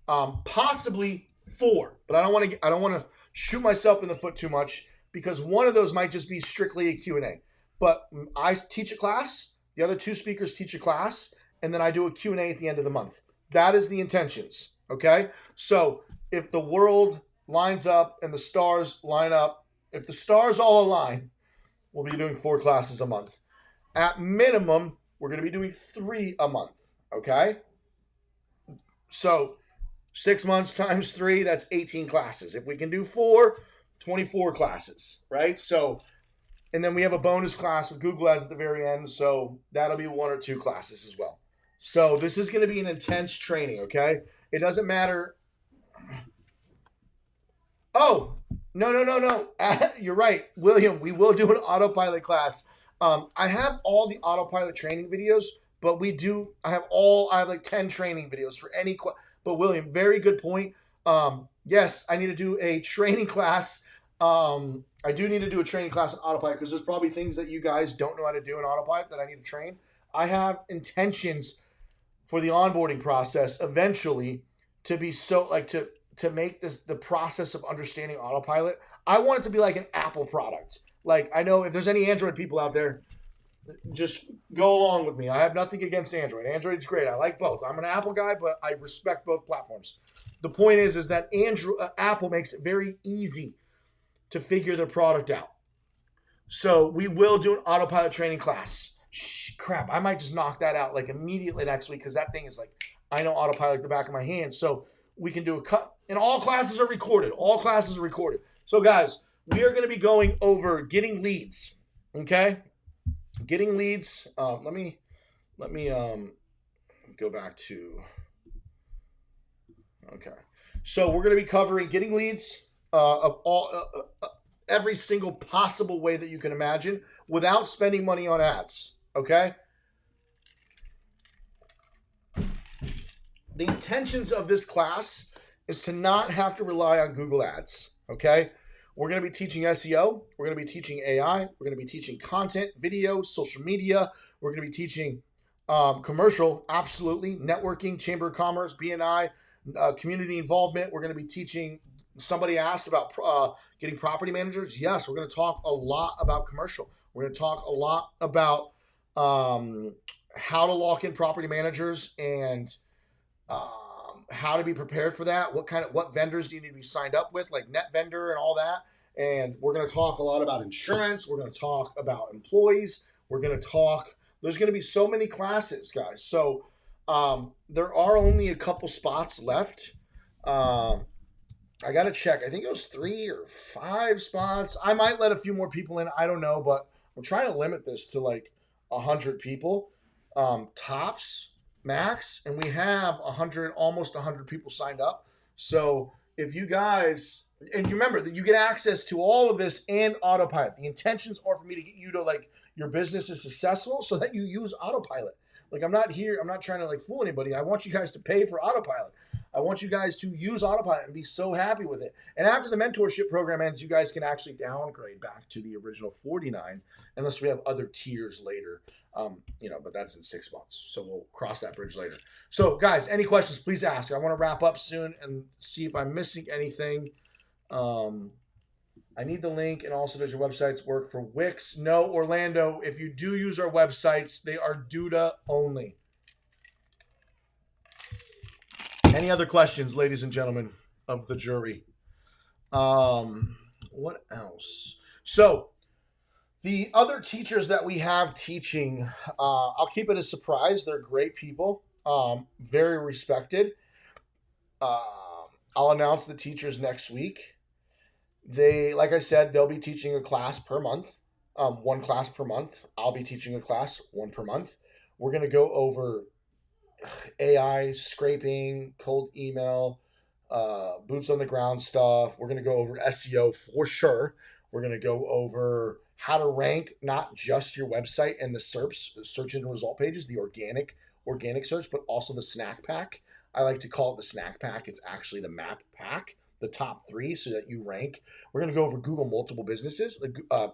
possibly 4, but I don't want to shoot myself in the foot too much, because one of those might just be strictly a Q&A. But I teach a class, the other 2 speakers teach a class, and then I do a Q&A at the end of the month. That is the intentions, okay? So if the world lines up and the stars line up, if the stars all align, we'll be doing 4 classes a month. At minimum, we're going to be doing 3 a month, okay? So 6 months times 3, that's 18 classes. If we can do 4, 24 classes, right? So, and then we have a bonus class with Google Ads at the very end, so that'll be 1 or 2 classes as well. So this is going to be an intense training, okay? It doesn't matter. Oh, no. You're right, William. We will do an autopilot class. I have all the autopilot training videos, but I have like 10 training videos for any. But William, very good point. Yes, I need to do a training class. I do need to do a training class on autopilot, because there's probably things that you guys don't know how to do in autopilot that I need to train. I have intentions for the onboarding process eventually to be so like to make this the process of understanding autopilot. I want it to be like an Apple product. Like, I know if there's any Android people out there, just go along with me. I have nothing against Android. Android's great. I like both. I'm an Apple guy, but I respect both platforms. The point is that Apple makes it very easy to figure their product out. So we will do an autopilot training class. Crap, I might just knock that out like immediately next week, because that thing is like, I know autopilot at the back of my hand. So we can do a cut. And all classes are recorded. All classes are recorded. So guys, we are going to be going over getting leads. Okay? Getting leads. Let me go back to. Okay. So we're going to be covering getting leads of all every single possible way that you can imagine without spending money on ads. Okay? The intentions of this class is to not have to rely on Google Ads. Okay? We're going to be teaching SEO. We're going to be teaching AI. We're going to be teaching content, video, social media. We're going to be teaching commercial, absolutely, networking, chamber of commerce, BNI, community involvement. We're going to be teaching. Somebody asked about getting property managers. Yes, we're going to talk a lot about commercial. We're going to talk a lot about how to lock in property managers and how to be prepared for that. What vendors do you need to be signed up with, like Net Vendor and all that. And we're going to talk a lot about insurance. We're going to talk about employees. We're going to talk. There's going to be so many classes, guys. So there are only a couple spots left. I got to check. I think it was 3 or 5 spots. I might let a few more people in. I don't know, but I'm trying to limit this to like 100 people, tops, max, and we have almost 100 people signed up. So if you guys, and you remember that you get access to all of this and autopilot. The intentions are for me to get you to like your business is successful so that you use autopilot. Like, I'm not trying to like fool anybody. I want you guys to pay for autopilot. I want you guys to use autopilot and be so happy with it. And after the mentorship program ends, you guys can actually downgrade back to the original 49, unless we have other tiers later. But that's in 6 months. So we'll cross that bridge later. So guys, any questions, please ask. I want to wrap up soon and see if I'm missing anything. I need the link. And also, does your websites work for Wix? No, Orlando, if you do use our websites, they are Duda only. Any other questions, ladies and gentlemen of the jury? What else? So the other teachers that we have teaching, I'll keep it a surprise. They're great people, very respected. I'll announce the teachers next week. Like I said, they'll be teaching a class per month, 1 class per month. I'll be teaching a class, 1 per month. We're going to go over AI, scraping, cold email, boots on the ground stuff. We're going to go over SEO for sure. We're going to go over how to rank not just your website and the search engine result pages, the organic search, but also the snack pack. I like to call it the snack pack. It's actually the map pack, the top 3, so that you rank. We're going to go over Google multiple businesses,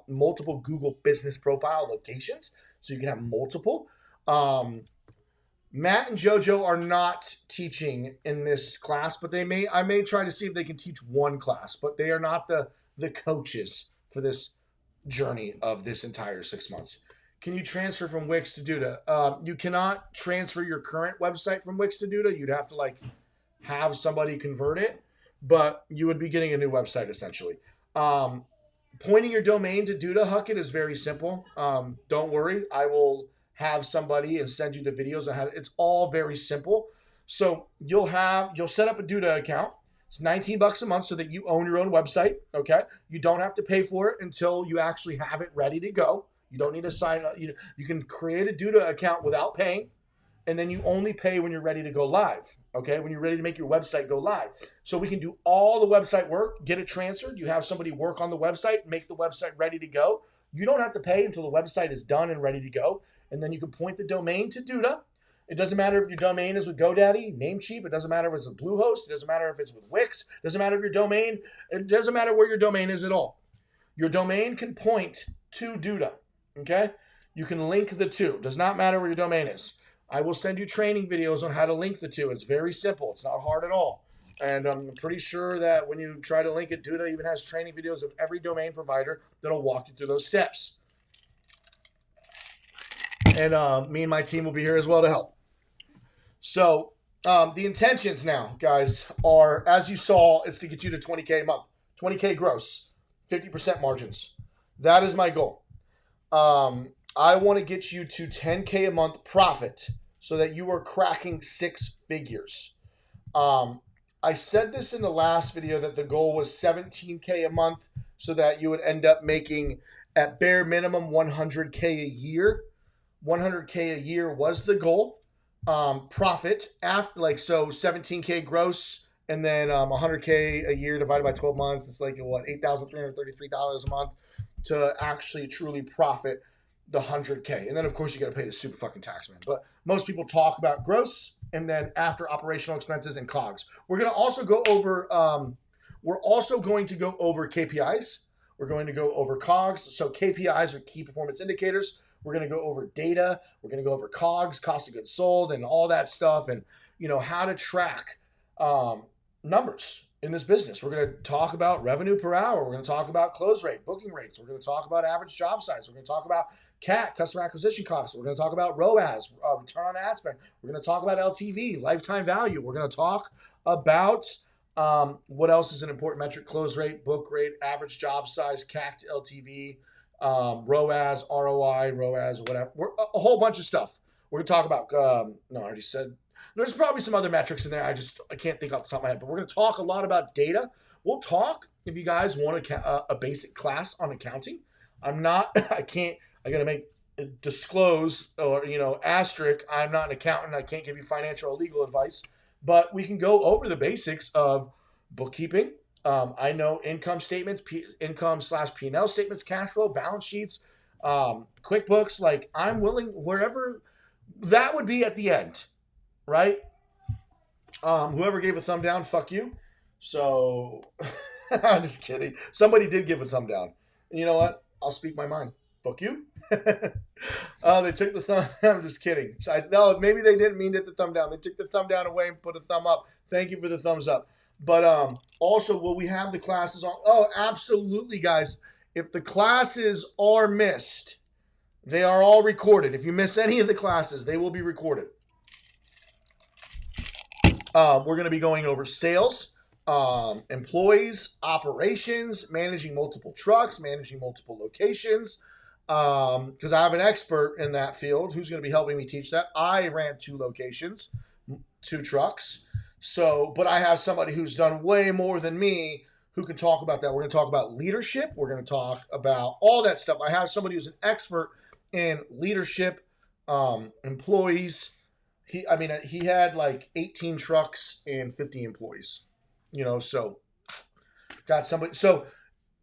multiple Google business profile locations, so you can have multiple. Matt and JoJo are not teaching in this class, but I may try to see if they can teach one class, but they are not the coaches for this journey of this entire 6 months. Can you transfer from Wix to Duda? You cannot transfer your current website from Wix to Duda. You'd have to have somebody convert it, but you would be getting a new website essentially. Pointing your domain to Duda Huckett is very simple. Don't worry, I will have somebody and send you the videos on how it's all very simple. So you'll set up a Duda account. It's $19 a month so that you own your own website. Okay. You don't have to pay for it until you actually have it ready to go. You don't need to sign up. You can create a Duda account without paying, and then you only pay when you're ready to go live. Okay. When you're ready to make your website go live. So we can do all the website work, get it transferred. You have somebody work on the website, make the website ready to go. You don't have to pay until the website is done and ready to go. And then you can point the domain to Duda. It doesn't matter if your domain is with GoDaddy, Namecheap. It doesn't matter if it's with Bluehost. It doesn't matter if it's with Wix. It doesn't matter if it doesn't matter where your domain is at all. Your domain can point to Duda, okay? You can link the two. It does not matter where your domain is. I will send you training videos on how to link the two. It's very simple. It's not hard at all. And I'm pretty sure that when you try to link it, Duda even has training videos of every domain provider that'll walk you through those steps. And me and my team will be here as well to help. So the intentions now, guys, are, as you saw, it's to get you to 20K a month, 20K gross, 50% margins. That is my goal. I want to get you to 10K a month profit so that you are cracking 6 figures. I said this in the last video that the goal was 17K a month so that you would end up making at bare minimum 100K a year. 100K a year was the goal. Profit after so 17K gross and then 100K a year divided by 12 months. It's $8,333 a month to actually truly profit the 100K. And then of course you got to pay the super fucking tax man. But most people talk about gross and then after operational expenses and COGS. We're going to also go over KPIs. We're going to go over COGS. So KPIs are key performance indicators. We're going to go over data. We're going to go over COGS, cost of goods sold, and all that stuff, and how to track numbers in this business. We're going to talk about revenue per hour. We're going to talk about close rate, booking rates. We're going to talk about average job size. We're going to talk about CAC, customer acquisition costs. We're going to talk about ROAS, return on ad spend. We're going to talk about LTV, lifetime value. We're going to talk about what else is an important metric: close rate, book rate, average job size, CAC to LTV. ROAS, ROI, ROAS, whatever. A whole bunch of stuff. We're going to talk about, I already said, there's probably some other metrics in there. I can't think off the top of my head, but we're going to talk a lot about data. We'll talk, if you guys want a basic class on accounting. I got to disclose or, asterisk, I'm not an accountant. I can't give you financial or legal advice, but we can go over the basics of bookkeeping. I know income statements, income/P&L statements, cash flow, balance sheets, QuickBooks. I'm willing, wherever that would be at the end, right? Whoever gave a thumb down, fuck you. So I'm just kidding. Somebody did give a thumb down. And you know what? I'll speak my mind. Fuck you. Oh, they took the thumb. I'm just kidding. No, maybe they didn't mean to hit the thumb down. They took the thumb down away and put a thumb up. Thank you for the thumbs up. But also, will we have the classes on? Oh, absolutely, guys. If the classes are missed, they are all recorded. If you miss any of the classes, they will be recorded. We're going to be going over sales, employees, operations, managing multiple trucks, managing multiple locations. Because I have an expert in that field who's going to be helping me teach that. I ran 2 locations, 2 trucks. So, but I have somebody who's done way more than me who can talk about that. We're going to talk about leadership. We're going to talk about all that stuff. I have somebody who's an expert in leadership, employees. He had 18 trucks and 50 employees, so got somebody. So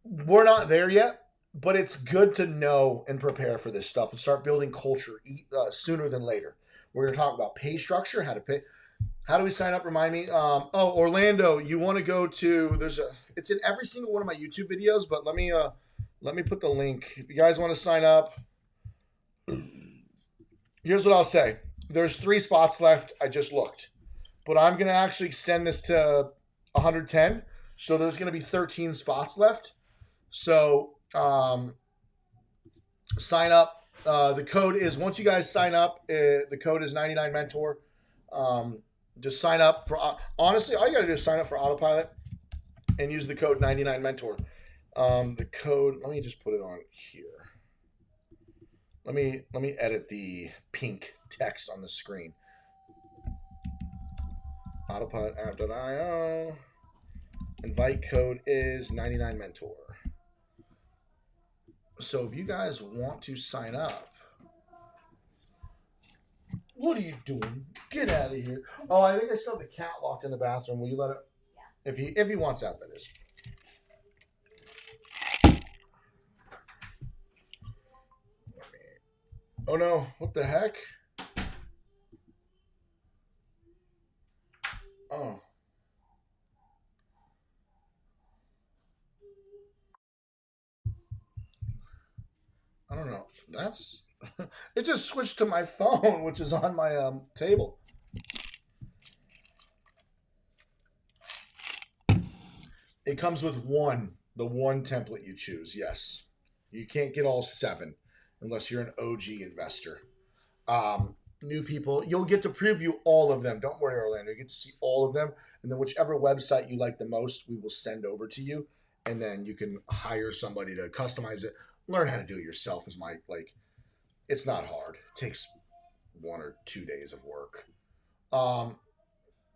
we're not there yet, but it's good to know and prepare for this stuff and start building culture sooner than later. We're going to talk about pay structure, how to pay. How do we sign up? Remind me. Orlando, you want to go to? It's in every single one of my YouTube videos, but let me put the link. If you guys want to sign up, here's what I'll say. There's 3 spots left. I just looked, but I'm going to actually extend this to 110. So there's going to be 13 spots left. So sign up. The code is, once you guys sign up, the code is 99mentor. Just sign up for, honestly, all you got to do is sign up for Autopilot and use the code 99mentor. The code, let me just put it on here. Let me edit the pink text on the screen. Autopilot app.io. Invite code is 99mentor. So if you guys want to sign up, what are you doing? Get out of here. Oh, I think I still have the cat locked in the bathroom. Will you let it? Yeah. If he wants out, that is. Oh no, what the heck? Oh. I don't know. That's it just switched to my phone, which is on my table. It comes with the one template you choose. Yes. You can't get all 7 unless you're an OG investor. New people, you'll get to preview all of them. Don't worry, Orlando. You get to see all of them. And then whichever website you like the most, we will send over to you. And then you can hire somebody to customize it. Learn how to do it yourself is it's not hard. It takes 1 or 2 days of work.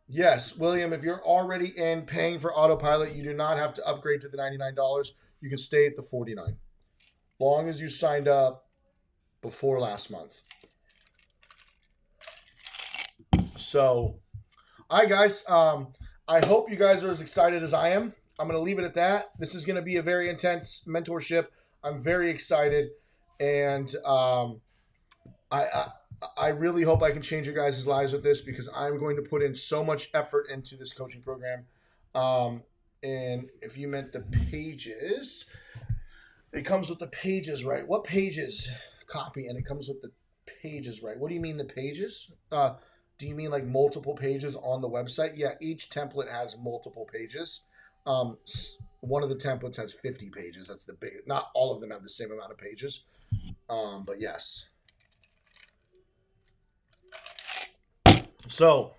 Yes, William, if you're already in paying for Autopilot, you do not have to upgrade to the $99. You can stay at the $49. Long as you signed up before last month. So, all right, guys. I hope you guys are as excited as I am. I'm going to leave it at that. This is going to be a very intense mentorship. I'm very excited, and I really hope I can change your guys' lives with this, because I'm going to put in so much effort into this coaching program. And if you meant the pages, it comes with the pages, right? What pages? Copy, and it comes with the pages, right? What do you mean the pages? Do you mean like multiple pages on the website? Yeah, each template has multiple pages. One of the templates has 50 pages. That's the big. Not all of them have the same amount of pages, but yes. So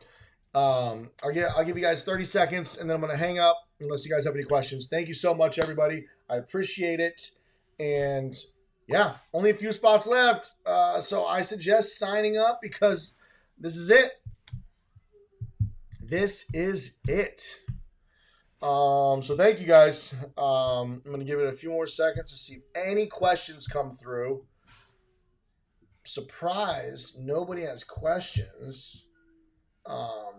I'll give you guys 30 seconds, and then I'm going to hang up unless you guys have any questions. Thank you so much, everybody. I appreciate it. And yeah, only a few spots left. So I suggest signing up, because this is it. This is it. So thank you guys. I'm going to give it a few more seconds to see if any questions come through. Surprise, nobody has questions. All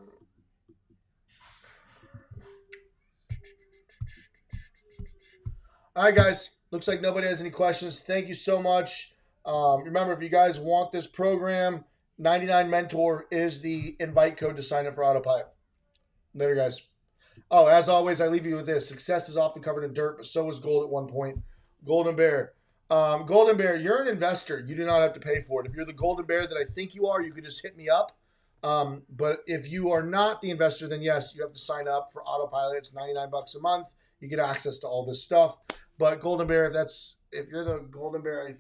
right, guys. Looks like nobody has any questions. Thank you so much. Remember, if you guys want this program, 99mentor is the invite code to sign up for Autopilot. Later, guys. Oh, as always, I leave you with this. Success is often covered in dirt, but so is gold at one point. Golden Bear. Golden Bear, you're an investor. You do not have to pay for it. If you're the Golden Bear that I think you are, you can just hit me up. But if you are not the investor, then yes, you have to sign up for Autopilot. It's $99 a month. You get access to all this stuff. But Golden Bear, if you're the Golden Bear,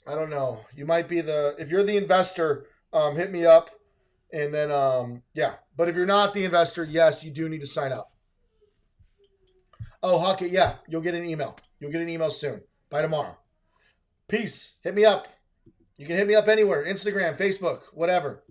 I don't know. You might be if you're the investor, hit me up. And then, yeah. But if you're not the investor, yes, you do need to sign up. Oh, Huckett, yeah, you'll get an email. You'll get an email soon. By tomorrow. Peace. Hit me up. You can hit me up anywhere. Instagram, Facebook, whatever.